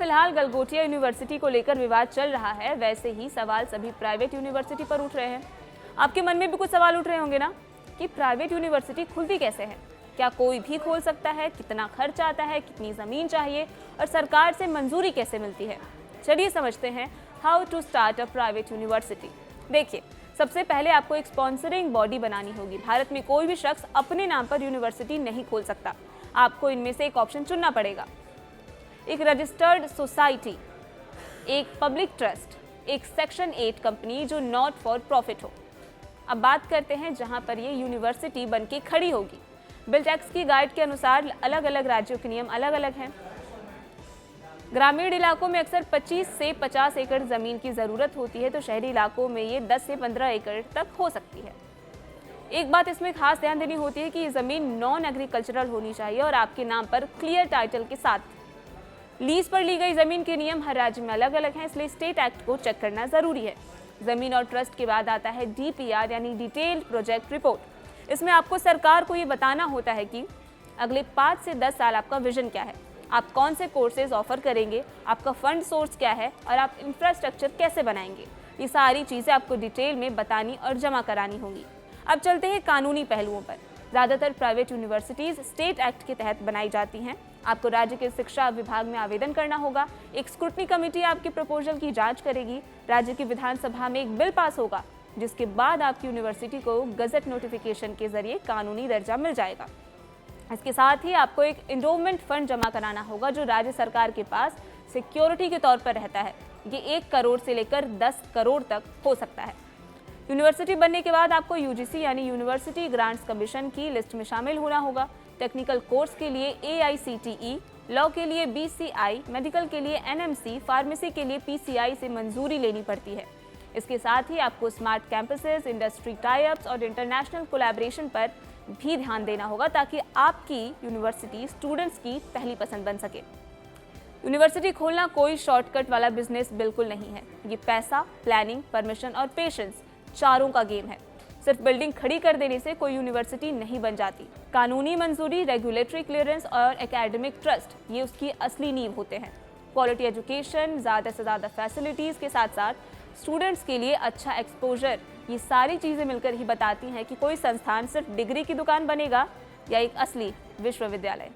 फिलहाल गलगोटिया यूनिवर्सिटी को लेकर विवाद चल रहा है, वैसे ही सवाल सभी प्राइवेट यूनिवर्सिटी पर उठ रहे हैं। आपके मन में भी कुछ सवाल उठ रहे होंगे ना कि प्राइवेट यूनिवर्सिटी खुलती कैसे है, क्या कोई भी खोल सकता है, कितना खर्च आता है, कितनी ज़मीन चाहिए और सरकार से मंजूरी कैसे मिलती है। चलिए समझते हैं how to start a private university. देखिए, सबसे पहले आपको एक स्पॉन्सरिंग बॉडी बनानी होगी। भारत में कोई भी शख्स अपने नाम पर यूनिवर्सिटी नहीं खोल सकता। आपको इनमें से एक ऑप्शन चुनना पड़ेगा। एक रजिस्टर्ड सोसाइटी, एक पब्लिक ट्रस्ट, एक सेक्शन 8 कंपनी जो नॉट फॉर प्रॉफिट हो। अब बात करते हैं जहां पर ये यूनिवर्सिटी बनके खड़ी होगी। बिल टैक्स की गाइड के अनुसार अलग अलग राज्यों के नियम अलग अलग हैं। ग्रामीण इलाकों में अक्सर 25 से 50 एकड़ ज़मीन की ज़रूरत होती है, तो शहरी इलाकों में ये 10 से 15 एकड़ तक हो सकती है। एक बात इसमें खास ध्यान देनी होती है कि ये ज़मीन नॉन एग्रीकल्चरल होनी चाहिए और आपके नाम पर क्लियर टाइटल के साथ। लीज पर ली गई ज़मीन के नियम हर राज्य में अलग अलग हैं, इसलिए स्टेट एक्ट को चेक करना ज़रूरी है। ज़मीन और ट्रस्ट के बाद आता है DPR यानी डिटेल्ड प्रोजेक्ट रिपोर्ट। इसमें आपको सरकार को ये बताना होता है कि अगले 5 से 10 साल आपका विजन क्या है, आप कौन से कोर्सेज ऑफर करेंगे, आपका फंड सोर्स क्या है और आप इंफ्रास्ट्रक्चर कैसे बनाएंगे। ये सारी चीज़ें आपको डिटेल में बतानी और जमा करानी होंगी। अब चलते हैं कानूनी पहलुओं पर। ज़्यादातर प्राइवेट यूनिवर्सिटीज़ स्टेट एक्ट के तहत बनाई जाती हैं। आपको राज्य के शिक्षा विभाग में आवेदन करना होगा। एक स्क्रूटनी कमेटी आपके प्रपोजल की जांच करेगी। राज्य की विधानसभा में एक बिल पास होगा, जिसके बाद आपकी यूनिवर्सिटी को गजट नोटिफिकेशन के जरिए कानूनी दर्जा मिल जाएगा। इसके साथ ही आपको एक एंडोमेंट फंड जमा कराना होगा, जो राज्य सरकार के पास सिक्योरिटी के तौर पर रहता है। ये 1 करोड़ से लेकर 10 करोड़ तक हो सकता है। यूनिवर्सिटी बनने के बाद आपको UGC यानी यूनिवर्सिटी ग्रांट्स कमीशन की लिस्ट में शामिल होना होगा। टेक्निकल कोर्स के लिए AICTE, लॉ के लिए BCI, मेडिकल के लिए NMC, फार्मेसी के लिए PCI से मंजूरी लेनी पड़ती है। इसके साथ ही आपको स्मार्ट कैंपसेस, इंडस्ट्री टाई-अप्स और इंटरनेशनल कोलैबोरेशन पर भी ध्यान देना होगा, ताकि आपकी यूनिवर्सिटी स्टूडेंट्स की पहली पसंद बन सके। यूनिवर्सिटी खोलना कोई शॉर्टकट वाला बिजनेस बिल्कुल नहीं है। ये पैसा, प्लानिंग, परमिशन और पेशेंस चारों का गेम है। सिर्फ बिल्डिंग खड़ी कर देने से कोई यूनिवर्सिटी नहीं बन जाती। कानूनी मंजूरी, रेगुलेटरी क्लियरेंस और एकेडमिक ट्रस्ट, ये उसकी असली नींव होते हैं। क्वालिटी एजुकेशन, ज़्यादा से ज़्यादा फैसिलिटीज़ के साथ साथ स्टूडेंट्स के लिए अच्छा एक्सपोजर, ये सारी चीज़ें मिलकर ही बताती हैं कि कोई संस्थान सिर्फ डिग्री की दुकान बनेगा या एक असली विश्वविद्यालय।